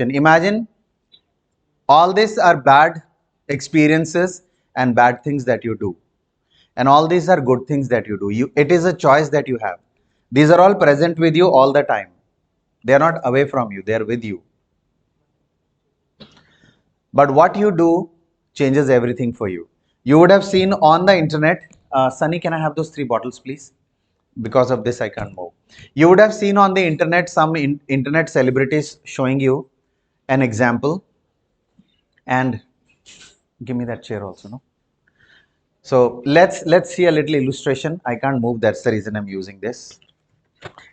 Imagine all these are bad experiences and bad things that you do. And all these are good things that you do. It is a choice that you have. These are all present with you all the time. They are not away from you, they are with you. But what you do changes everything for you. You would have seen on the internet, Sunny, can I have those 3 bottles, please? Because of this, I can't move. You would have seen on the internet some internet celebrities showing you an example. And give me that chair also, no? So let's see a little illustration. I can't move. That's the reason I'm using this.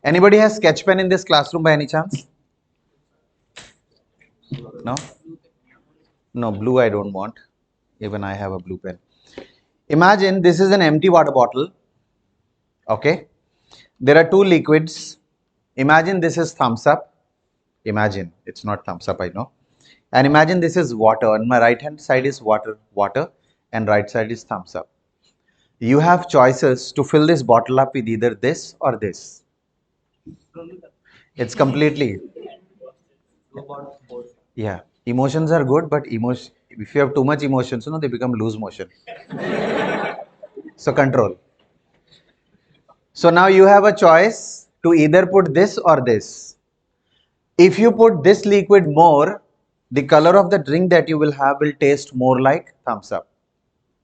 Anybody has sketch pen in this classroom by any chance? No? No, blue I don't want. Even I have a blue pen. Imagine this is an empty water bottle. Okay. There are 2 liquids. Imagine this is thumbs up. Imagine it's not thumbs up, I know. And imagine this is water. On my right hand side is water, and right side is thumbs up. You have choices to fill this bottle up with either this or this. It's completely. Yeah. Emotions are good, but if you have too much emotions, they become loose motion. So control. So now you have a choice to either put this or this. If you put this liquid more, the color of the drink that you will have will taste more like thumbs up.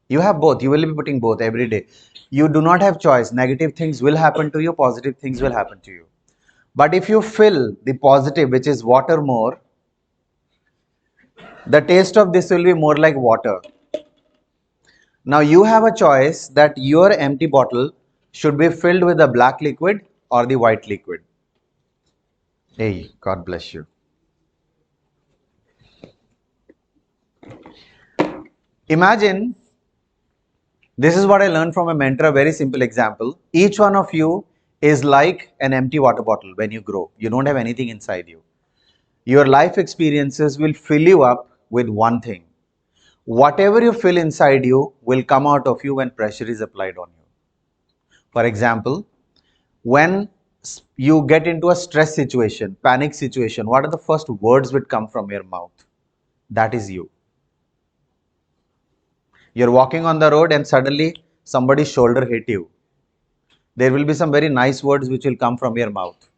You have both. You will be putting both every day. You do not have choice. Negative things will happen to you. Positive things will happen to you. But if you fill the positive, which is water, more, the taste of this will be more like water. Now you have a choice that your empty bottle should be filled with the black liquid or the white liquid. Hey, God bless you. Imagine, this is what I learned from a mentor, a very simple example. Each one of you is like an empty water bottle when you grow. You don't have anything inside you. Your life experiences will fill you up with one thing. Whatever you fill inside you will come out of you when pressure is applied on you. For example, when you get into a stress situation, panic situation, what are the first words that come from your mouth? That is you. You're walking on the road and suddenly somebody's shoulder hit you. There will be some very nice words which will come from your mouth.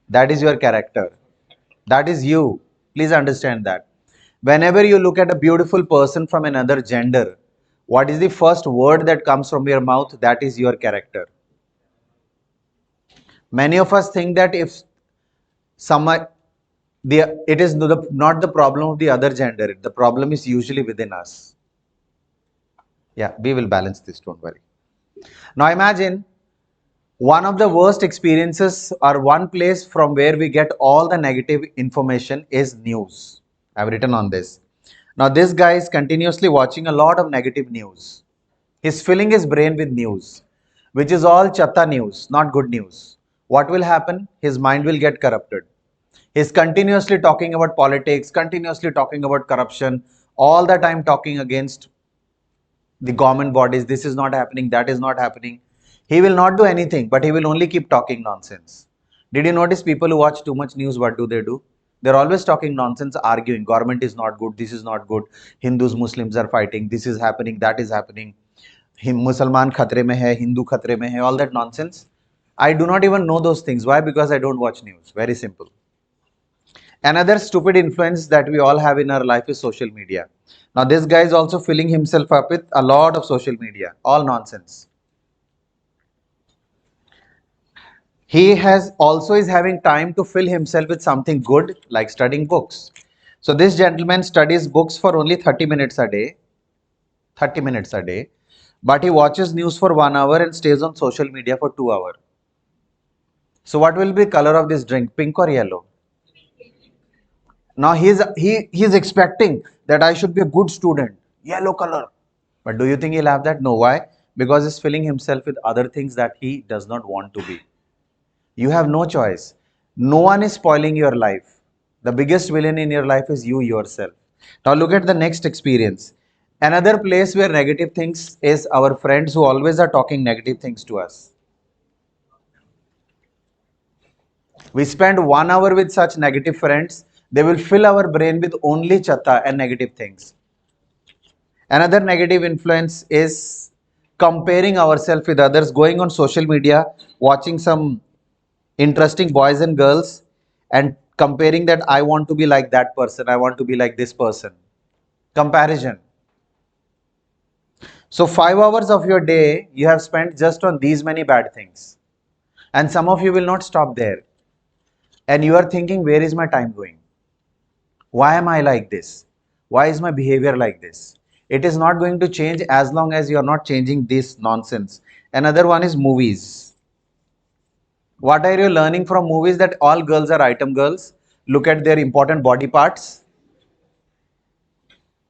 That is your character. That is you. Please understand that. Whenever you look at a beautiful person from another gender, what is the first word that comes from your mouth? That is your character. Many of us think that if it is not the problem of the other gender, the problem is usually within us. Yeah, we will balance this, don't worry. Now imagine one of the worst experiences or one place from where we get all the negative information is news. I've written on this. Now this guy is continuously watching a lot of negative news. He's filling his brain with news, which is all chatta news, not good news. What will happen? His mind will get corrupted. He's continuously talking about politics, continuously talking about corruption, all the time talking against the government bodies. This is not happening, that is not happening. He will not do anything, but he will only keep talking nonsense. Did you notice people who watch too much news, what do? They're always talking nonsense, arguing. Government is not good, this is not good. Hindus, Muslims are fighting, this is happening, that is happening. Musalman khatre mein hai, Hindu khatre mein hai, all that nonsense. I do not even know those things. Why? Because I don't watch news. Very simple. Another stupid influence that we all have in our life is social media. Now this guy is also filling himself up with a lot of social media, all nonsense. He also is having time to fill himself with something good like studying books. So this gentleman studies books for only 30 minutes a day. 30 minutes a day. But he watches news for 1 hour and stays on social media for 2 hours. So what will be the color of this drink, pink or yellow? Now he is expecting that I should be a good student, yellow color. But do you think he'll have that? No. Why? Because he's filling himself with other things that he does not want to be. You have no choice. No one is spoiling your life. The biggest villain in your life is you yourself. Now look at the next experience. Another place where negative things is our friends who always are talking negative things to us. We spend 1 hour with such negative friends, they will fill our brain with only chatta and negative things. Another negative influence is comparing ourselves with others, going on social media, watching some interesting boys and girls, and comparing that I want to be like that person, I want to be like this person. Comparison. So 5 hours of your day you have spent just on these many bad things. And some of you will not stop there. And you are thinking, where is my time going? Why am I like this? Why is my behavior like this? It is not going to change as long as you are not changing this nonsense. Another one is movies. What are you learning from movies? That all girls are item girls. Look at their important body parts.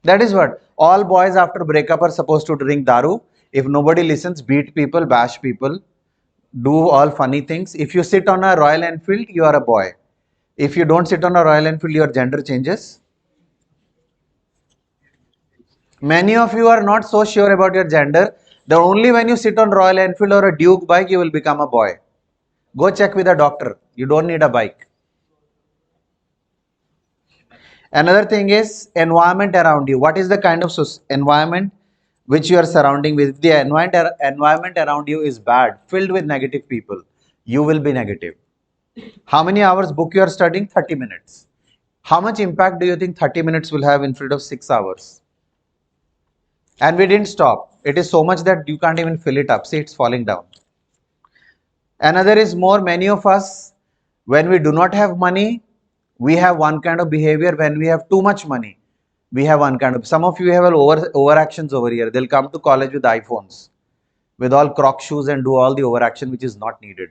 That is what. All boys after breakup are supposed to drink daru. If nobody listens, beat people, bash people, do all funny things. If you sit on a Royal Enfield, you are a boy. If you don't sit on a Royal Enfield, your gender changes. Many of you are not so sure about your gender. The only when you sit on Royal Enfield or a Duke bike, you will become a boy. Go check with a doctor. You don't need a bike. Another thing is environment around you. What is the kind of environment which you are surrounding with? If the environment around you is bad, filled with negative people, you will be negative. How many hours book you are studying? 30 minutes. How much impact do you think 30 minutes will have instead of 6 hours? And we didn't stop. It is so much that you can't even fill it up. See, it's falling down. Another is more, many of us, when we do not have money, we have one kind of behavior. When we have too much money, we have one kind of. Some of you have overactions over here. They'll come to college with iPhones, with all croc shoes and do all the overaction which is not needed.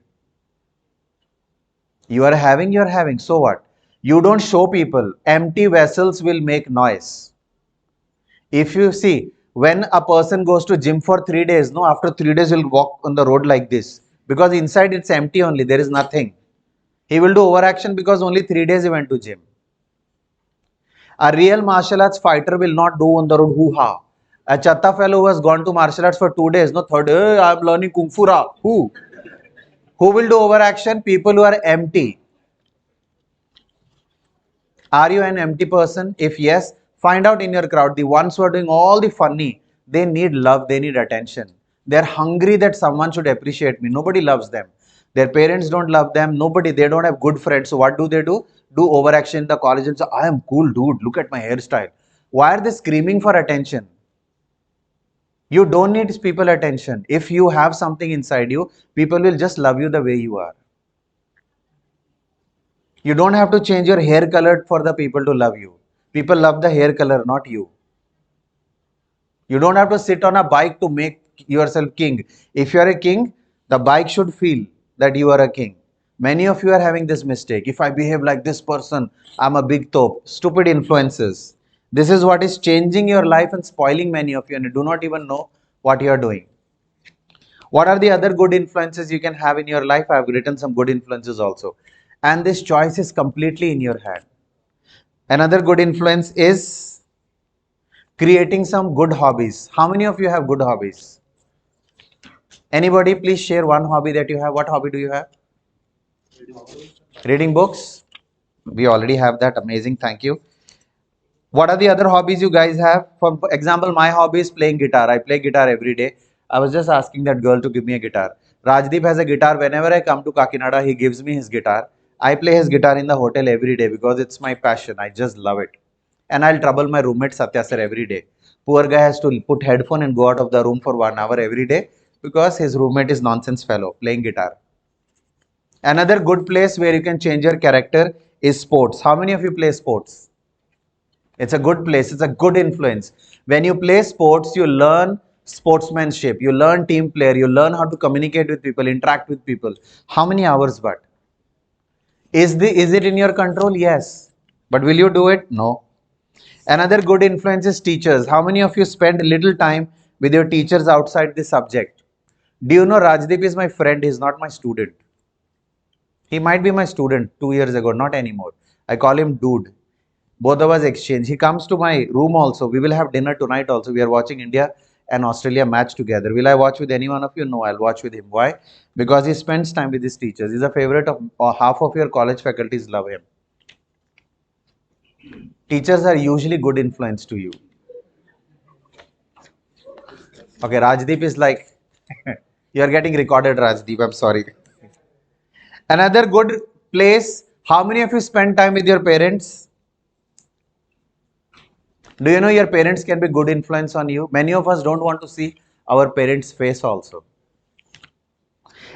You are having. So what? You don't show people. Empty vessels will make noise. If you see, when a person goes to gym for 3 days, no, after 3 days he'll walk on the road like this, because inside it's empty only, there is nothing. He will do overaction because only 3 days he went to gym. A real martial arts fighter will not do on the road hoo-ha. A chatta fellow who has gone to martial arts for 2 days, no, third day, hey, I'm learning kung fu ra. Who? Who will do overaction? People who are empty. Are you an empty person? If yes, find out in your crowd. The ones who are doing all the funny, they need love, they need attention. They're hungry that someone should appreciate me. Nobody loves them. Their parents don't love them. Nobody, they don't have good friends. So what do? Do overaction in the college and say, I am cool, dude. Look at my hairstyle. Why are they screaming for attention? You don't need people attention. If you have something inside you, people will just love you the way you are. You don't have to change your hair color for the people to love you. People love the hair color, not you. You don't have to sit on a bike to make yourself king. If you are a king, the bike should feel that you are a king. Many of you are having this mistake. If I behave like this person, I'm a big top. Stupid influences. This is what is changing your life and spoiling many of you, and you do not even know what you are doing. What are the other good influences you can have in your life? I have written some good influences also. And this choice is completely in your hand. Another good influence is creating some good hobbies. How many of you have good hobbies? Anybody please share one hobby that you have. What hobby do you have? Reading books. We already have that. Amazing. Thank you. What are the other hobbies you guys have? For example, my hobby is playing guitar. I play guitar every day. I was just asking that girl to give me a guitar. Rajdeep has a guitar. Whenever I come to Kakinada, he gives me his guitar. I play his guitar in the hotel every day because it's my passion. I just love it. And I'll trouble my roommate Satya sir every day. Poor guy has to put headphone and go out of the room for 1 hour every day because his roommate is nonsense fellow playing guitar. Another good place where you can change your character is sports. How many of you play sports? It's a good place. It's a good influence. When you play sports, you learn sportsmanship. You learn team player. You learn how to communicate with people, interact with people. How many hours but? Is it in your control? Yes. But will you do it? No. Another good influence is teachers. How many of you spend little time with your teachers outside the subject? Do you know Rajdeep is my friend? He's not my student. He might be my student 2 years ago, not anymore. I call him dude. Both of us exchange. He comes to my room also. We will have dinner tonight also. We are watching India an Australia match together. Will I watch with any one of you? No, I'll watch with him. Why? Because he spends time with his teachers. He's a favorite of, or half of your college faculties love him. Teachers are usually good influence to you. Okay, Rajdeep is like, you are getting recorded, Rajdeep. I'm sorry. Another good place. How many of you spend time with your parents? Do you know your parents can be good influence on you? Many of us don't want to see our parents' face also.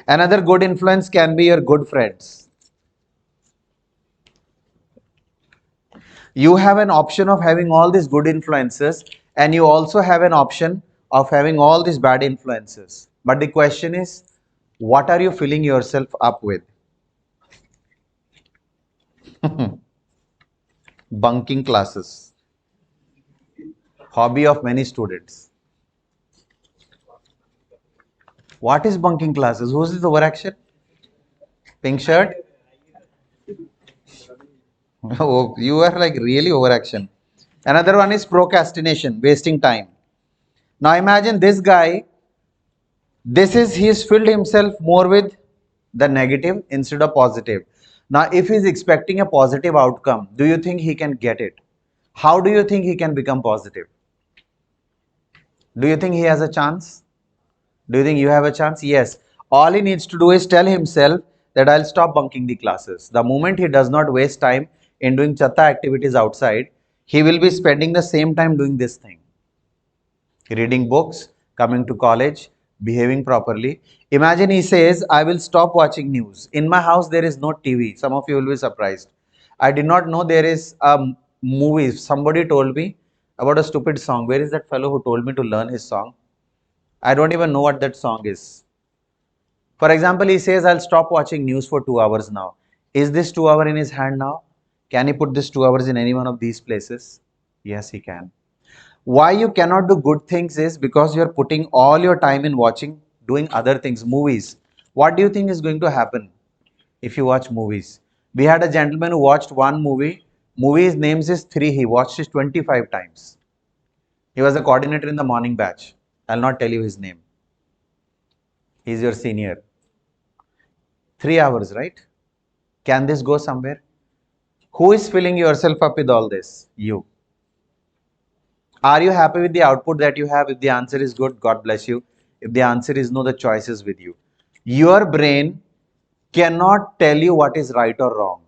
Another good influence can be your good friends. You have an option of having all these good influences, and you also have an option of having all these bad influences. But the question is, what are you filling yourself up with? Bunking classes. Hobby of many students. What is bunking classes? Who's this overaction? Pink shirt? Oh, you are like really overaction. Another one is procrastination, wasting time. Now imagine this guy, he's filled himself more with the negative instead of positive. Now, if he's expecting a positive outcome, do you think he can get it? How do you think he can become positive? Do you think he has a chance? Do you think you have a chance? Yes. All he needs to do is tell himself that I'll stop bunking the classes. The moment he does not waste time in doing chatta activities outside, he will be spending the same time doing this thing. Reading books, coming to college, behaving properly. Imagine he says, I will stop watching news. In my house, there is no TV. Some of you will be surprised. I did not know there is a movie. Somebody told me about a stupid song. Where is that fellow who told me to learn his song? I don't even know what that song is. For example, he says, I'll stop watching news for 2 hours now. Is this 2 hour in his hand now? Can he put this 2 hours in any one of these places? Yes, he can. Why you cannot do good things is because you are putting all your time in watching, doing other things, movies. What do you think is going to happen if you watch movies? We had a gentleman who watched one movie. Movie's names is Three. He watched it 25 times. He was a coordinator in the morning batch. I'll not tell you his name. He's your senior. 3 hours, right? Can this go somewhere? Who is filling yourself up with all this? You. Are you happy with the output that you have? If the answer is good, God bless you. If the answer is no, the choice is with you. Your brain cannot tell you what is right or wrong.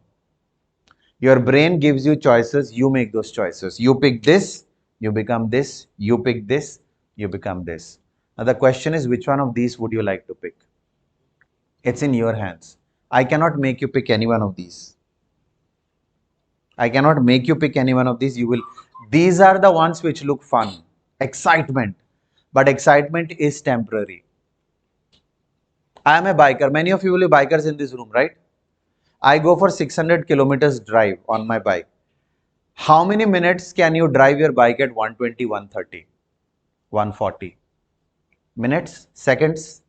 Your brain gives you choices, you make those choices. You pick this, you become this. You pick this, you become this. Now the question is, which one of these would you like to pick? It's in your hands. I cannot make you pick any one of these. I cannot make you pick any one of these. These are the ones which look fun, excitement. But excitement is temporary. I am a biker. Many of you will be bikers in this room, right? I go for 600 kilometers drive on my bike. How many minutes can you drive your bike at 120, 130, 140? Minutes? Seconds?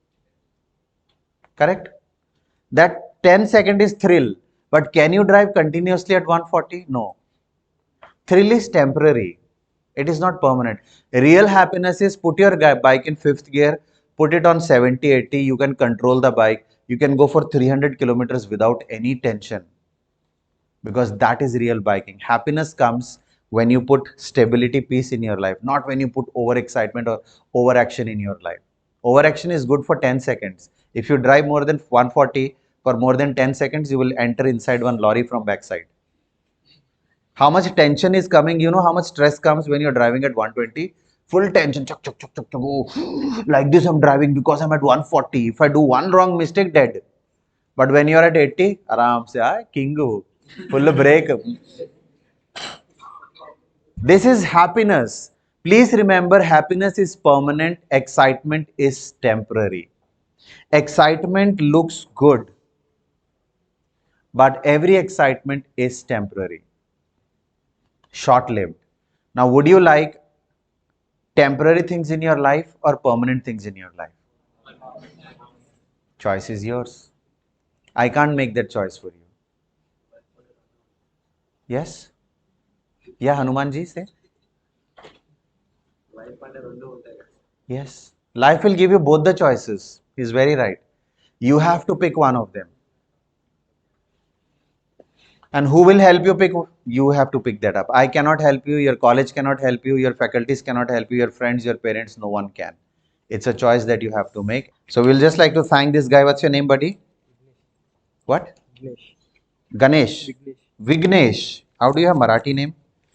Correct? That 10 second is thrill. But can you drive continuously at 140? No. Thrill is temporary. It is not permanent. Real happiness is put your bike in fifth gear, put it on 70, 80. You can control the bike. You can go for 300 kilometers without any tension, because that is real biking. Happiness comes when you put stability, peace in your life, not when you put overexcitement or overaction in your life. Overaction is good for 10 seconds. If you drive more than 140 for more than 10 seconds, you will enter inside one lorry from backside. How much tension is coming? You know how much stress comes when you're driving at 120? Full tension. Chuk, chuk, chuk, chuk, chuk. Oh, like this I'm driving because I'm at 140. If I do one wrong mistake, dead. But when you're at 80, aram se, kingu. Full break. This is happiness. Please remember, happiness is permanent, excitement is temporary. Excitement looks good, but every excitement is temporary, short lived. Now, would you like temporary things in your life or permanent things in your life? Choice is yours. I can't make that choice for you. Yes? Yeah, Hanuman ji say. Yes. Life will give you both the choices. He's very right. You have to pick one of them. And who will help you pick? You have to pick that up. I cannot help you. Your college cannot help you. Your faculties cannot help you. Your friends, your parents, no one can. It's a choice that you have to make. So we'll just like to thank this guy. What's your name, buddy? What? Vignesh. Ganesh. Vignesh. Vignesh. How do you have Marathi name?